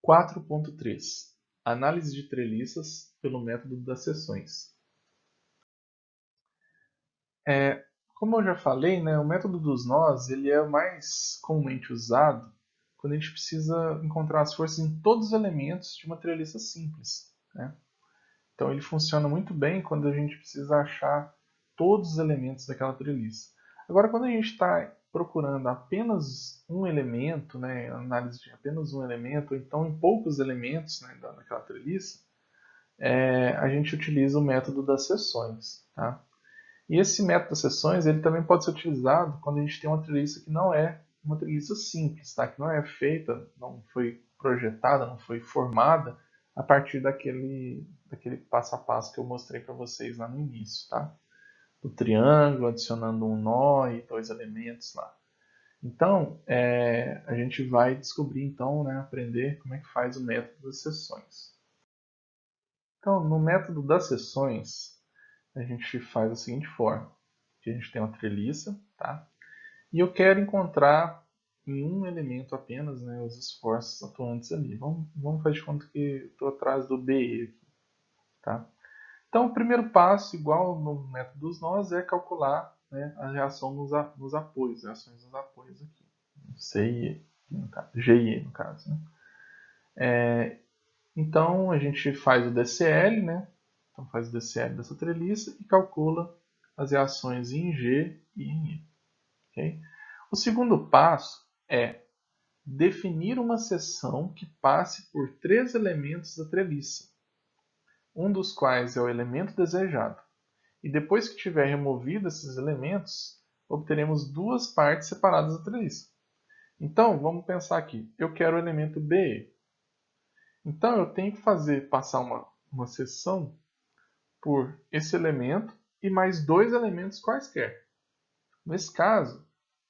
4.3 Análise de treliças pelo método das seções. Como eu já falei, né, o método dos nós ele é o mais comumente usado quando a gente precisa encontrar as forças em todos os elementos de uma treliça simples, né? Então ele funciona muito bem quando a gente precisa achar todos os elementos daquela treliça. Agora, quando a gente está procurando apenas um elemento, né, análise de apenas um elemento, ou então em poucos elementos, né, daquela treliça, a gente utiliza o método das seções. Tá? E esse método das seções ele também pode ser utilizado quando a gente tem uma treliça que não é uma treliça simples, tá? Que não é feita, não foi projetada, não foi formada a partir daquele passo a passo que eu mostrei para vocês lá no início. Tá? Do triângulo, adicionando um nó e dois elementos lá. Então, a gente vai descobrir, então, né, aprender como é que faz o método das seções. Então, no método das seções, a gente faz da seguinte forma. Aqui a gente tem uma treliça, tá? E eu quero encontrar em um elemento apenas, né, os esforços atuantes ali. Vamos fazer de conta que estou atrás do BE aqui, tá? Então, o primeiro passo, igual no método dos nós, é calcular, né, a reação nos apoios, reações nos apoios aqui. C e E, no caso, G e E, no caso. Né? Então, a gente faz o DCL, né? Então, faz o DCL dessa treliça e calcula as reações em G e em E. Okay? O segundo passo é definir uma seção que passe por três elementos da treliça, um dos quais é o elemento desejado. E depois que tiver removido esses elementos, obteremos duas partes separadas da treliça. Então, vamos pensar aqui. Eu quero o elemento BE. Então, eu tenho que passar uma seção por esse elemento e mais dois elementos quaisquer. Nesse caso,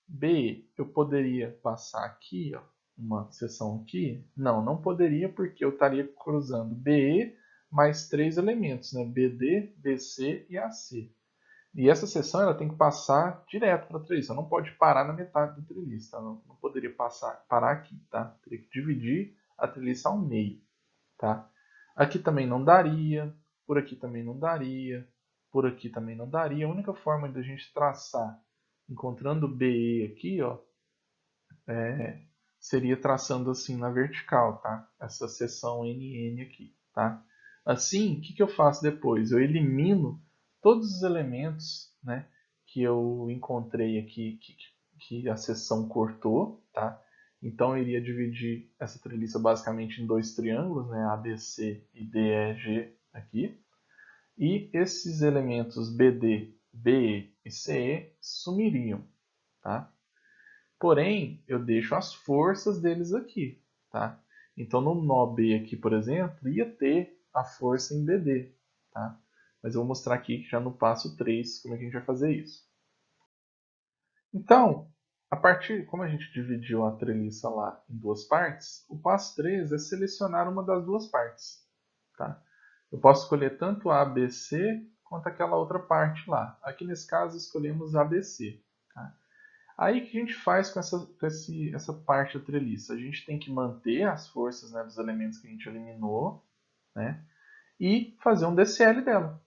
B, eu poderia passar aqui, ó, uma seção aqui? Não, não poderia porque eu estaria cruzando BE mais três elementos, né? BD, BC e AC. E essa seção ela tem que passar direto para a treliça, não pode parar na metade da treliça, tá? Não poderia parar aqui, tá? Teria que dividir a treliça ao meio, tá? Aqui também não daria, por aqui também não daria, por aqui também não daria. A única forma de a gente traçar, encontrando BE aqui, ó, seria traçando assim na vertical, tá? Essa seção NN aqui, tá? Assim, o que eu faço depois? Eu elimino todos os elementos, né, que eu encontrei aqui, que a seção cortou, tá? Então eu iria dividir essa treliça basicamente em dois triângulos, né, ABC e DEG aqui. E esses elementos BD, BE e CE sumiriam, tá? Porém, eu deixo as forças deles aqui, tá? Então, no nó B aqui, por exemplo, ia ter a força em BD, tá? Mas eu vou mostrar aqui já no passo 3 como é que a gente vai fazer isso. Então, como a gente dividiu a treliça lá em duas partes, o passo 3 é selecionar uma das duas partes, tá? Eu posso escolher tanto a ABC quanto aquela outra parte lá. Aqui nesse caso escolhemos ABC, tá? Aí o que a gente faz com essa parte da treliça? A gente tem que manter as forças, né, dos elementos que a gente eliminou, né, e fazer um DCL dela.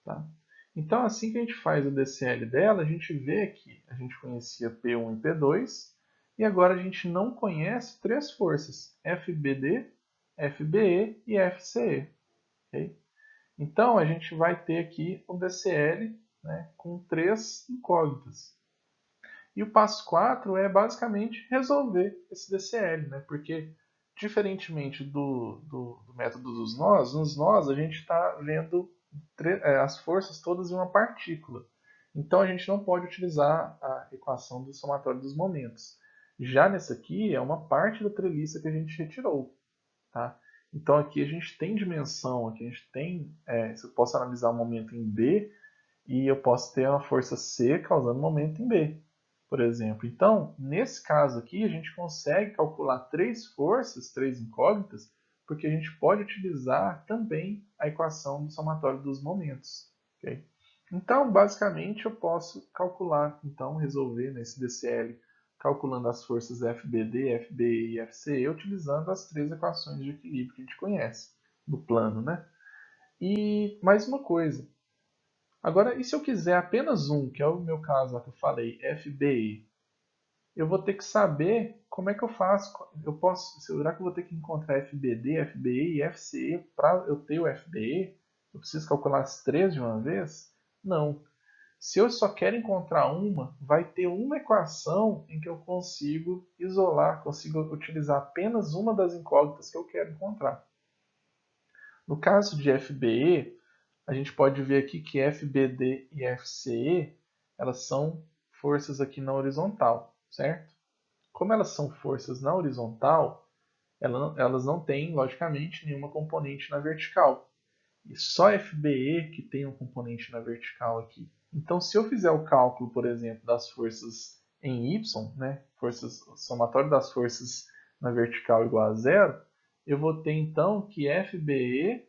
Tá? Então, assim que a gente faz o DCL dela, a gente vê que a gente conhecia P1 e P2, e agora a gente não conhece três forças, FBD, FBE e FCE. Okay? Então, a gente vai ter aqui um DCL, né, com três incógnitas. E o passo 4 é basicamente resolver esse DCL, né? Porque, diferentemente do método dos nós, nos nós a gente está vendo as forças todas em uma partícula. Então a gente não pode utilizar a equação do somatório dos momentos. Já nessa aqui é uma parte da treliça que a gente retirou. Tá? Então aqui a gente tem dimensão, aqui a gente tem. Eu posso analisar o momento em B e eu posso ter uma força C causando momento em B, por exemplo. Então, nesse caso aqui, a gente consegue calcular três forças, três incógnitas, porque a gente pode utilizar também a equação do somatório dos momentos. Okay? Então, basicamente, eu posso calcular, então, resolver nesse DCL calculando as forças FBD, FBE e FCE, utilizando as três equações de equilíbrio que a gente conhece do plano, né? E mais uma coisa. Agora, e se eu quiser apenas um, que é o meu caso lá que eu falei, FBE? Eu vou ter que saber como é que eu faço. Será que eu vou ter que encontrar FBD, FBE e FCE para eu ter o FBE? Eu preciso calcular as três de uma vez? Não. Se eu só quero encontrar uma, vai ter uma equação em que eu consigo isolar, consigo utilizar apenas uma das incógnitas que eu quero encontrar. No caso de FBE, a gente pode ver aqui que FBD e FCE, elas são forças aqui na horizontal, certo? Como elas são forças na horizontal, elas não têm, logicamente, nenhuma componente na vertical. E só FBE que tem um componente na vertical aqui. Então, se eu fizer o cálculo, por exemplo, das forças em Y, né, somatório das forças na vertical igual a zero, eu vou ter então que FBE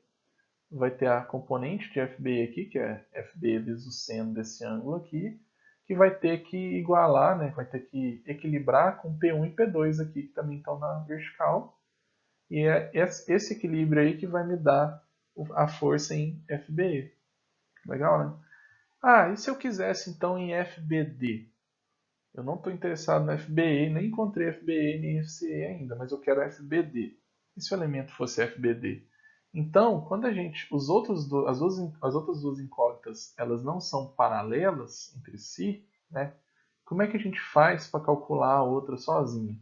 vai ter a componente de FBE aqui, que é FBE vezes o seno desse ângulo aqui, que vai ter que igualar, né, vai ter que equilibrar com P1 e P2 aqui, que também estão na vertical. E é esse equilíbrio aí que vai me dar a força em FBE. Legal, né? Ah, e se eu quisesse então em FBD? Eu não estou interessado no FBE, nem encontrei FBE nem FCE ainda, mas eu quero FBD. E se o elemento fosse FBD? Então, quando as outras duas incógnitas elas não são paralelas entre si, né? Como é que a gente faz para calcular a outra sozinha?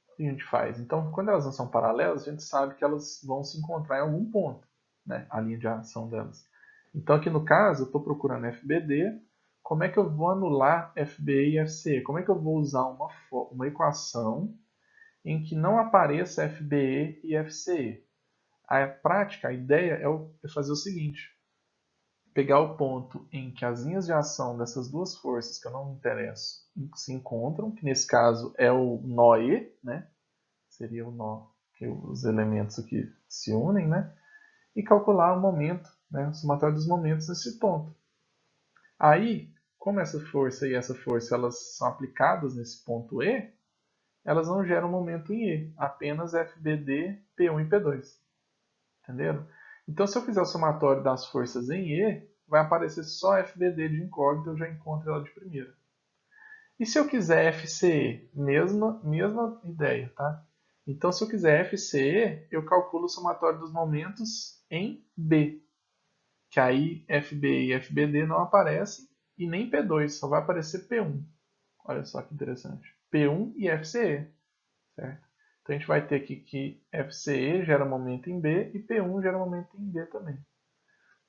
O que a gente faz? Então, quando elas não são paralelas, a gente sabe que elas vão se encontrar em algum ponto, né? A linha de ação delas. Então, aqui no caso, eu estou procurando FBD. Como é que eu vou anular FBE e FCE? Como é que eu vou usar uma equação em que não apareça FBE e FCE? A prática, a ideia é fazer o seguinte: pegar o ponto em que as linhas de ação dessas duas forças que eu não me interesso se encontram, que nesse caso é o nó E, né? Seria o nó que os elementos aqui se unem, né? E calcular o momento, né? O somatório dos momentos nesse ponto. Aí, como essa força e essa força elas são aplicadas nesse ponto E, elas não geram momento em E, apenas FBD, P1 e P2. Entenderam? Então, se eu fizer o somatório das forças em E, vai aparecer só FBD de incógnita, eu já encontro ela de primeira. E se eu quiser FCE? Mesma ideia, tá? Então, se eu quiser FCE, eu calculo o somatório dos momentos em B. Que aí FB e FBD não aparecem e nem P2, só vai aparecer P1. Olha só que interessante. P1 e FCE, certo? Então a gente vai ter aqui que FCE gera momento em B e P1 gera momento em B também.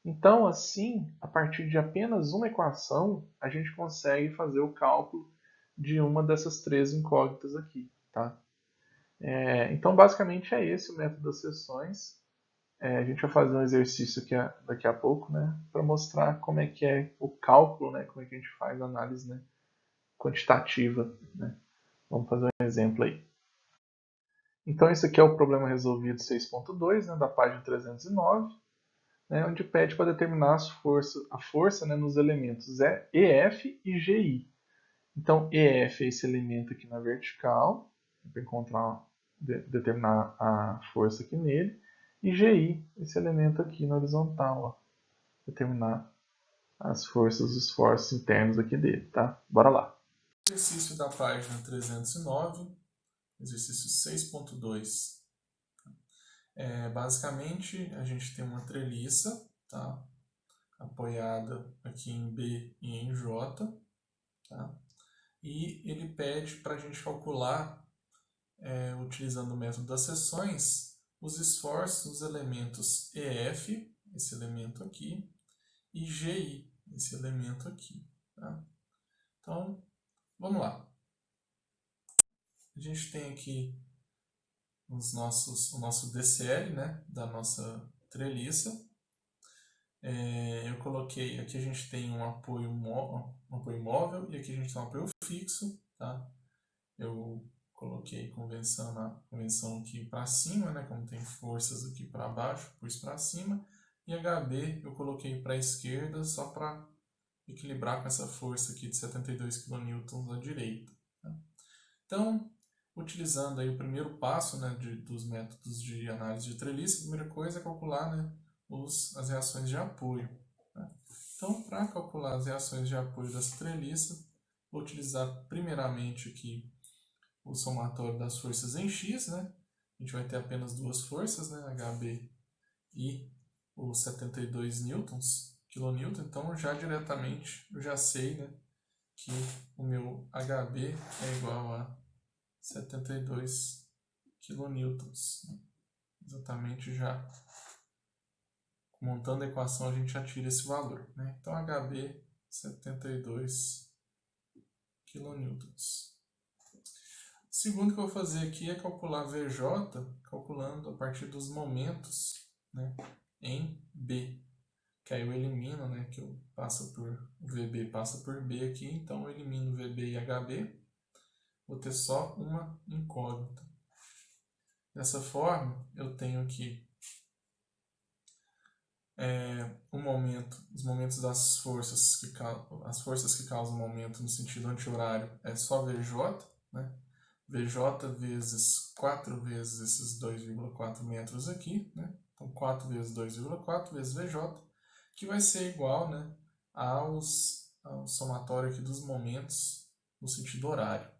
Então, assim, a partir de apenas uma equação, a gente consegue fazer o cálculo de uma dessas três incógnitas aqui, tá? Então, basicamente é esse o método das seções. A gente vai fazer um exercício aqui daqui a pouco, né, para mostrar como é que é o cálculo, né, como é que a gente faz a análise, né, quantitativa, né. Vamos fazer um exemplo aí. Então, esse aqui é o problema resolvido 6.2, né, da página 309, né, onde pede para determinar a força, né, nos elementos EF e GI. Então, EF é esse elemento aqui na vertical, para determinar a força aqui nele, e GI, esse elemento aqui na horizontal, ó, determinar as forças, os esforços internos aqui dele, tá? Bora lá. Exercício da página 309, exercício 6.2. Basicamente, a gente tem uma treliça, tá? Apoiada aqui em B e em J, tá? E ele pede para a gente calcular, utilizando o método das seções, os esforços dos elementos EF, esse elemento aqui, e GI, esse elemento aqui. Tá? Então, vamos lá. A gente tem aqui o nosso DCL, né, da nossa treliça. Eu coloquei, aqui a gente tem um apoio móvel e aqui a gente tem um apoio fixo. Tá? Eu coloquei convenção aqui para cima, né, como tem forças aqui para baixo, pus para cima. E HB eu coloquei para a esquerda só para equilibrar com essa força aqui de 72 kN à direita. Tá? Então, utilizando aí o primeiro passo, né, dos métodos de análise de treliça, a primeira coisa é calcular, né, as reações de apoio. Né? Então, para calcular as reações de apoio dessa treliça, vou utilizar primeiramente aqui o somatório das forças em X, né? A gente vai ter apenas duas forças, né, HB e os 72 newtons, quilonewton, então já diretamente eu já sei, né, que o meu HB é igual a 72 kilonewtons. Exatamente, já montando a equação a gente já tira esse valor, né? Então HB 72 kilonewtons. O segundo que eu vou fazer aqui é calcular VJ, calculando a partir dos momentos, né, em B. Que aí eu elimino, né, que eu passo por o VB passa por B aqui, então eu elimino VB e HB, vou ter só uma incógnita. Dessa forma, eu tenho aqui os momentos das forças as forças que causam momento no sentido anti-horário é só VJ, né? VJ vezes 4 vezes esses 2,4 metros aqui, né? Então 4 vezes 2,4 vezes VJ, que vai ser igual, né, ao somatório aqui dos momentos no sentido horário.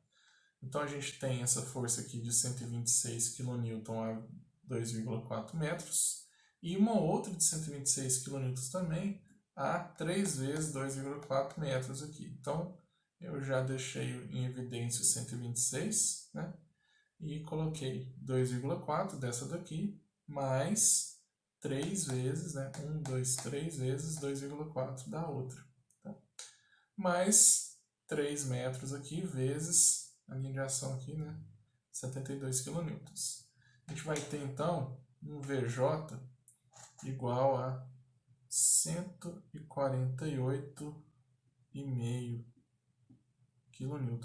Então a gente tem essa força aqui de 126 kN a 2,4 metros e uma outra de 126 kN também a 3 vezes 2,4 metros aqui. Então eu já deixei em evidência o 126, né? E coloquei 2,4 dessa daqui mais 3 vezes, né? 1, 2, 3 vezes 2,4 da outra. Tá? Mais 3 metros aqui vezes a linha de ação aqui, né? 72 kN. A gente vai ter então um VJ igual a 148,5 kN.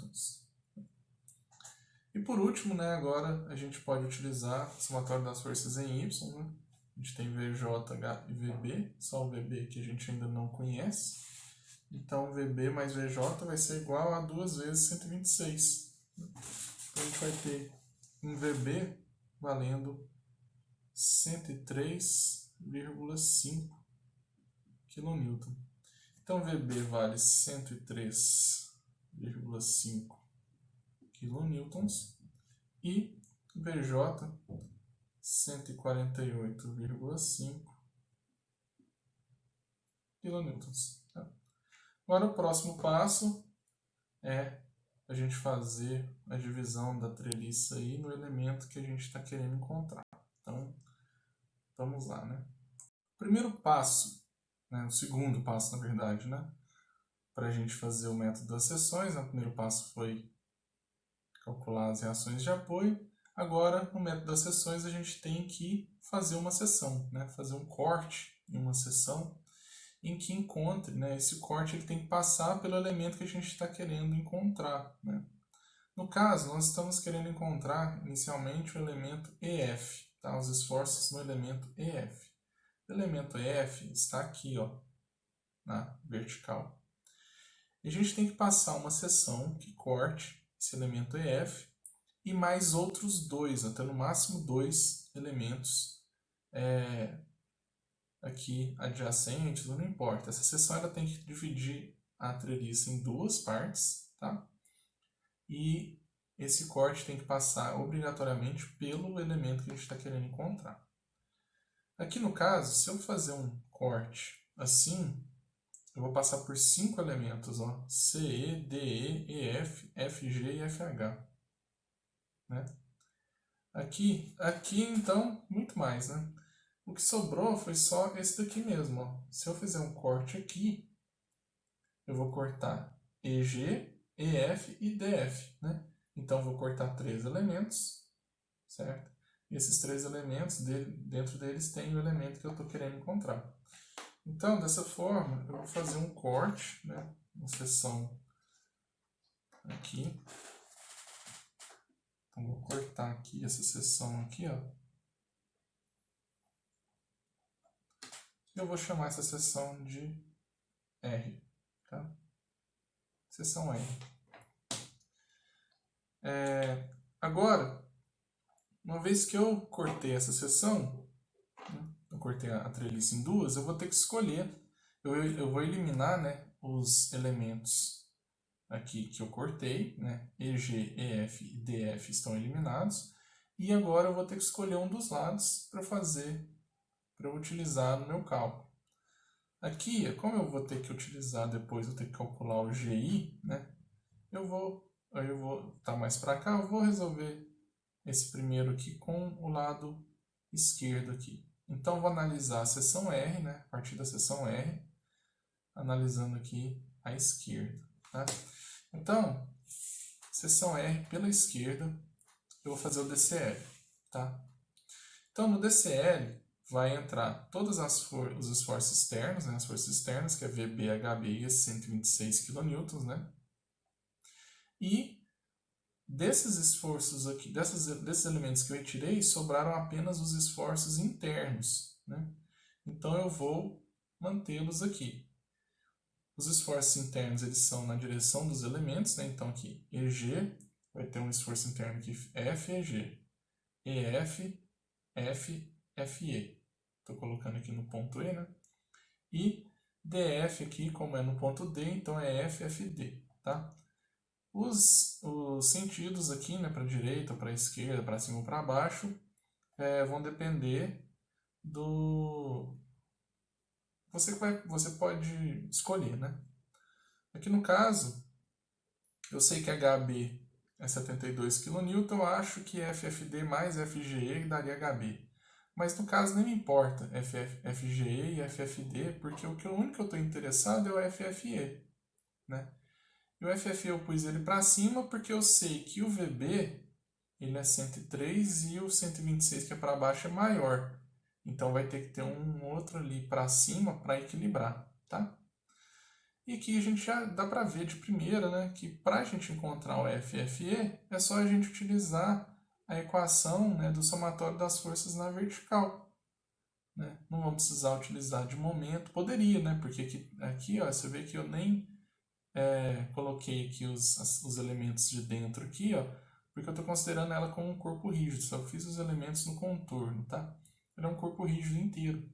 E por último, né, agora a gente pode utilizar o somatório das forças em Y. Né? A gente tem VJ, H e VB, só o VB que a gente ainda não conhece. Então, VB mais VJ vai ser igual a 2 vezes 126. Então, a gente vai ter um VB valendo 103,5 kN. Então, VB vale 103,5 kN e VJ 148,5 kN. Tá? Agora, o próximo passo é a gente fazer a divisão da treliça aí no elemento que a gente está querendo encontrar. Então, vamos lá, né? Primeiro passo, né, o segundo passo, na verdade, né, para a gente fazer o método das seções, né, o primeiro passo foi calcular as reações de apoio. Agora, no método das seções, a gente tem que fazer uma seção, né, fazer um corte em uma seção em que encontre, né, esse corte ele tem que passar pelo elemento que a gente está querendo encontrar. Né? No caso, nós estamos querendo encontrar inicialmente o elemento EF, tá? Os esforços no elemento EF. O elemento EF está aqui, ó, na vertical. E a gente tem que passar uma seção que corte esse elemento EF e mais outros dois, até no máximo 2 elementos aqui adjacentes, não importa. Essa seção ela tem que dividir a treliça em duas partes, tá? E esse corte tem que passar obrigatoriamente pelo elemento que a gente está querendo encontrar. Aqui no caso, se eu fazer um corte assim, eu vou passar por 5 elementos, ó, C, E, D, E, F, F, G e FH. Né? Aqui então, muito mais, né? O que sobrou foi só esse daqui mesmo, ó. Se eu fizer um corte aqui, eu vou cortar EG, EF e DF, né? Então, eu vou cortar 3 elementos, certo? E esses 3 elementos, dentro deles tem o elemento que eu estou querendo encontrar. Então, dessa forma, eu vou fazer um corte, né? Uma seção aqui. Então, vou cortar aqui essa seção aqui, ó. Eu vou chamar essa seção de R, tá? Seção R. Agora, uma vez que eu cortei essa seção, né, eu cortei a treliça em duas, eu vou ter que escolher, eu vou eliminar, né, os elementos aqui que eu cortei, né, EG, EF e DF estão eliminados, e agora eu vou ter que escolher um dos lados para eu utilizar no meu cálculo. Aqui, como eu vou ter que utilizar depois, eu ter que calcular o GI, né, eu vou tá mais para cá, eu vou resolver esse primeiro aqui com o lado esquerdo aqui. Então, vou analisar a seção R, né, a partir da seção R, analisando aqui a esquerda. Tá? Então, seção R pela esquerda, eu vou fazer o DCL. Tá? Então, no DCL, vai entrar todos os esforços externos, né, as forças externas, que é VB, HB e esse 126 kN, né? E desses esforços aqui, desses elementos que eu retirei, sobraram apenas os esforços internos, né? Então eu vou mantê-los aqui. Os esforços internos, eles são na direção dos elementos, né? Então aqui EG vai ter um esforço interno aqui FEG, EF, F, FE. Estou colocando aqui no ponto E, né? E DF aqui, como é no ponto D, então é FFD, tá? Os sentidos aqui, né, para a direita, para a esquerda, para cima ou para baixo, vão depender do... Você pode escolher, né? Aqui no caso, eu sei que HB é 72 kN, eu acho que FFD mais FGE daria HB. Mas no caso nem me importa FGE e FFD, porque o único que eu estou interessado é o FFE, né? E o FFE eu pus ele para cima porque eu sei que o VB ele é 103 e o 126 que é para baixo é maior. Então vai ter que ter um outro ali para cima para equilibrar, tá? E aqui a gente já dá para ver de primeira, né, que para a gente encontrar o FFE é só a gente utilizar a equação, né, do somatório das forças na vertical. Né? Não vamos precisar utilizar de momento. Poderia, né? Porque aqui ó, você vê que eu nem coloquei aqui os elementos de dentro aqui, ó, porque eu estou considerando ela como um corpo rígido, só fiz os elementos no contorno, tá? Ele é um corpo rígido inteiro.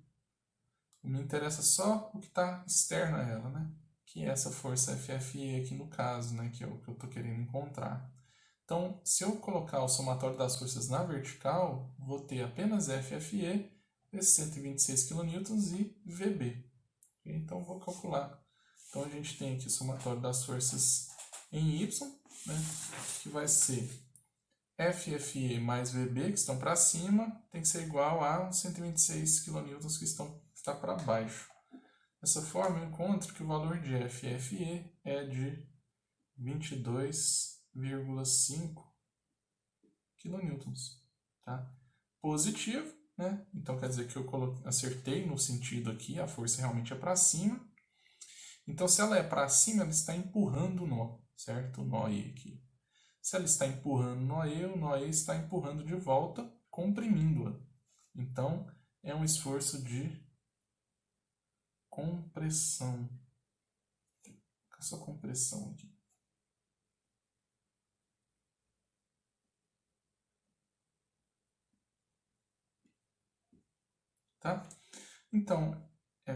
Me interessa só o que está externo a ela, né? Que é essa força FFE aqui no caso, né? Que é o que eu estou querendo encontrar. Então, se eu colocar o somatório das forças na vertical, vou ter apenas FFE, esse 126 kN e VB. Então, vou calcular. Então, a gente tem aqui o somatório das forças em Y, né, que vai ser FFE mais VB, que estão para cima, tem que ser igual a 126 kN que está para baixo. Dessa forma, eu encontro que o valor de FFE é de 22,5 kN. Tá? Positivo, né? Então quer dizer que eu acertei no sentido aqui, a força realmente é para cima. Então, se ela é para cima, ela está empurrando o nó, certo? O nó E aqui. Se ela está empurrando o nó E está empurrando de volta, comprimindo-a. Então, é um esforço de compressão. Só compressão aqui. Tá? Então,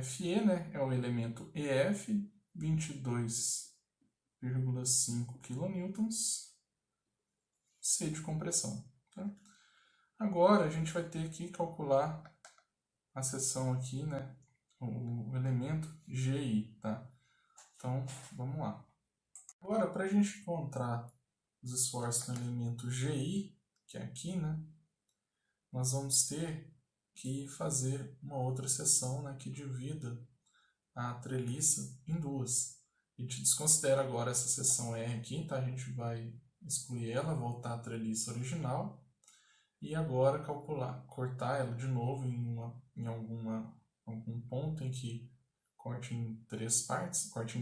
FE, né, é o elemento EF, 22,5 kN, C de compressão. Tá? Agora, a gente vai ter que calcular a seção aqui, né, o elemento GI. Tá? Então, vamos lá. Agora, para a gente encontrar os esforços no elemento GI, que é aqui, né, nós vamos ter que fazer uma outra seção, né, que divida a treliça em duas. A gente desconsidera agora essa seção R aqui, tá? A gente vai excluir ela, voltar à treliça original e agora cortar ela de novo em algum ponto em que corte em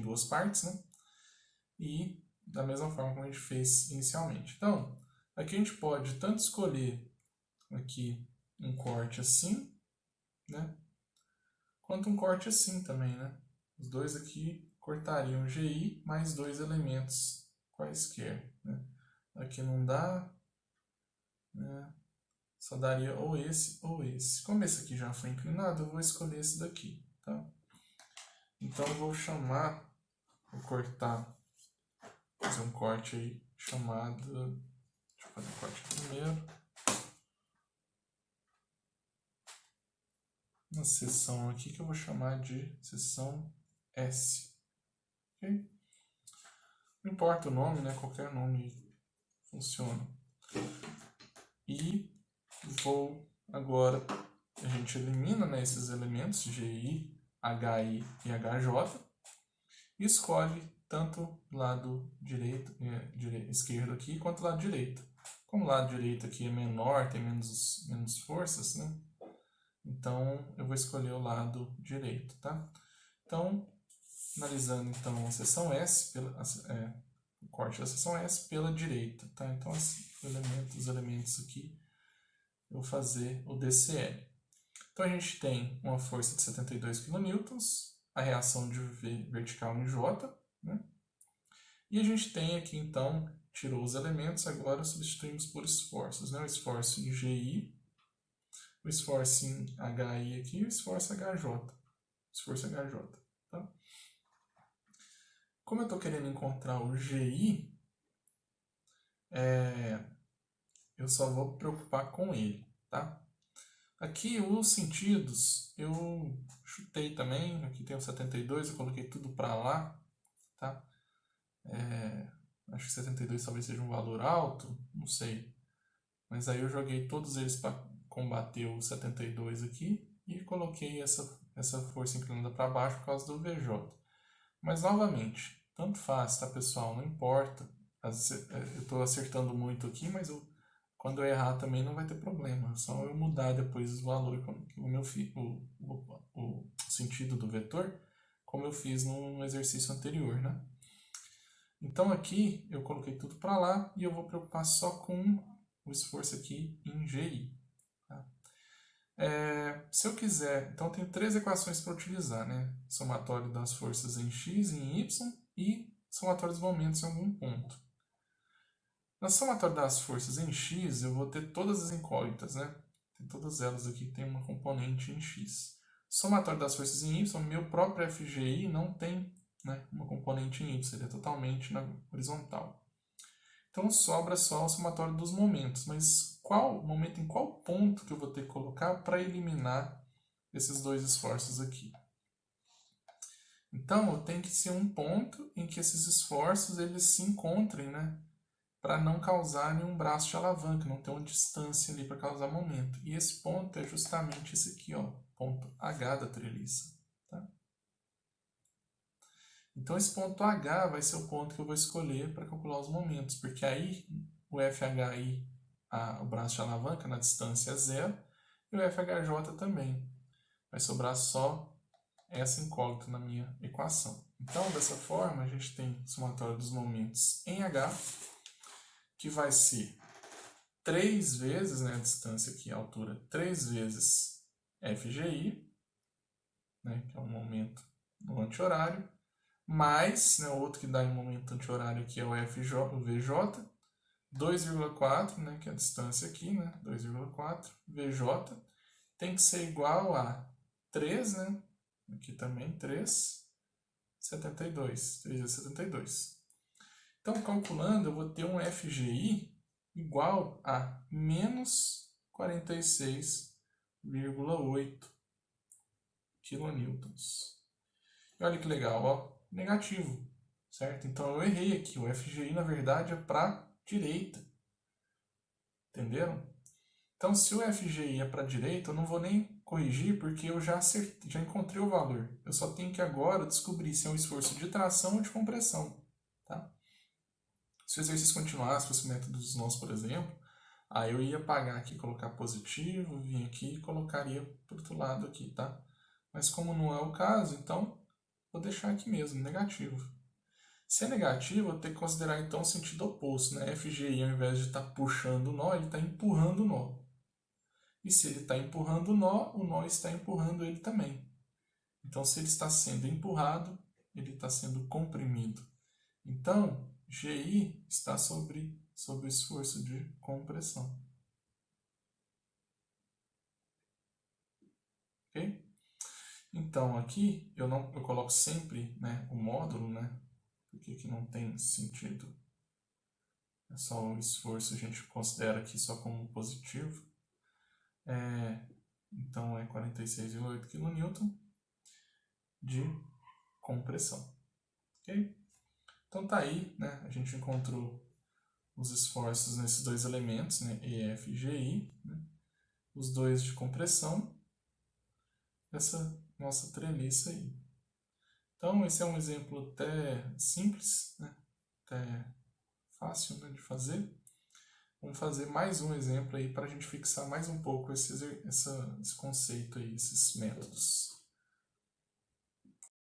duas partes, né? E da mesma forma como a gente fez inicialmente. Então, aqui a gente pode tanto escolher aqui um corte assim, né? Quanto um corte assim também, né? Os dois aqui cortariam GI mais dois elementos quaisquer, né? Aqui não dá, né? Só daria ou esse ou esse. Como esse aqui já foi inclinado, eu vou escolher esse daqui, tá? Então eu vou chamar, vou cortar, fazer um corte aí chamado, deixa eu fazer um corte primeiro. Uma seção aqui que eu vou chamar de seção S. Okay? Não importa o nome, né? Qualquer nome funciona. E vou agora, a gente elimina, né, esses elementos GI, HI e HJ e escolhe tanto lado direito, esquerdo aqui quanto lado direito. Como o lado direito aqui é menor, tem menos forças, né? Então eu vou escolher o lado direito, tá? Então, analisando então a seção S, o corte da seção S pela direita, tá? Então os elementos aqui eu vou fazer o DCL. Então a gente tem uma força de 72 kN, a reação de V vertical em J, né? E a gente tem aqui então, tirou os elementos, agora substituímos por esforços, né? O esforço em GI, o esforço em HI aqui e o esforço HJ. Esforço HJ, tá? Como eu estou querendo encontrar o GI, eu só vou me preocupar com ele, tá? Aqui os sentidos eu chutei também, aqui tem o 72, eu coloquei tudo para lá, tá? Acho que 72 talvez seja um valor alto, não sei. Mas aí eu joguei todos eles para combater o 72 aqui e coloquei essa força inclinada para baixo por causa do VJ. Mas novamente, tanto faz, tá pessoal? Não importa. Eu estou acertando muito aqui, mas quando eu errar também não vai ter problema. É só eu mudar depois os valores, o sentido do vetor, como eu fiz no exercício anterior, né? Então aqui eu coloquei tudo para lá e eu vou preocupar só com o esforço aqui em GI. Tá? Se eu quiser, então eu tenho três equações para utilizar, né? Somatório das forças em x e em y e somatório dos momentos em algum ponto. Na somatório das forças em x, eu vou ter todas as incógnitas, né? Tem todas elas aqui que tem uma componente em x. Somatório das forças em y, meu próprio FGI não tem, né, uma componente em y, ele é totalmente na horizontal. Então sobra só o somatório dos momentos, mas qual momento, em qual ponto que eu vou ter que colocar para eliminar esses dois esforços aqui? Então eu tenho que ser um ponto em que esses esforços eles se encontrem, né? Para não causar nenhum braço de alavanca, não ter uma distância ali para causar momento. E esse ponto é justamente esse aqui, ó, ponto H da treliça. Tá? Então esse ponto H vai ser o ponto que eu vou escolher para calcular os momentos, porque aí o FHI, o braço de alavanca na distância é zero, e o FHJ também. Vai sobrar só essa incógnita na minha equação. Então, dessa forma, a gente tem somatório dos momentos em H, que vai ser 3 vezes, né, a distância aqui, a altura, 3 vezes FGI, né, que é um momento no anti-horário, mais, né, o outro que dá em momento anti-horário aqui é o VJ, 2,4, né, que é a distância aqui, né, 2,4, VJ, tem que ser igual a 3, né, aqui também 3, 72, 3 vezes 72. Então, calculando, eu vou ter um FGI igual a menos 46,8 kN. E olha que legal, ó, negativo, certo? Então eu errei aqui, o FGI na verdade é para direita, entenderam? Então se o FGI é para direita, eu não vou nem corrigir porque eu já encontrei o valor. Eu só tenho que agora descobrir se é um esforço de tração ou de compressão, tá? Se o exercício continuasse, fosse o método dos nós, por exemplo, aí eu ia apagar aqui, colocar positivo, vir aqui e colocaria para o outro lado aqui, tá? Mas como não é o caso, então vou deixar aqui mesmo, negativo. Se é negativo, eu tenho que considerar então o sentido oposto, né? FGI, ao invés de estar puxando o nó, ele está empurrando o nó. E se ele está empurrando o nó está empurrando ele também. Então, se ele está sendo empurrado, ele está sendo comprimido. Então, GI está sobre sobre o esforço de compressão. Ok? Então, aqui eu coloco sempre, né, o módulo, né, porque aqui não tem sentido. É só o esforço, a gente considera aqui só como positivo. Então, é 46,8 kN de compressão. Ok? Então, tá aí, né, a gente encontrou os esforços nesses dois elementos, né, EF e GI, né, os dois de compressão, essa nossa treliça aí. Então, esse é um exemplo até simples, né, até fácil, né, de fazer. Vamos fazer mais um exemplo aí para a gente fixar mais um pouco esse conceito aí, esses métodos.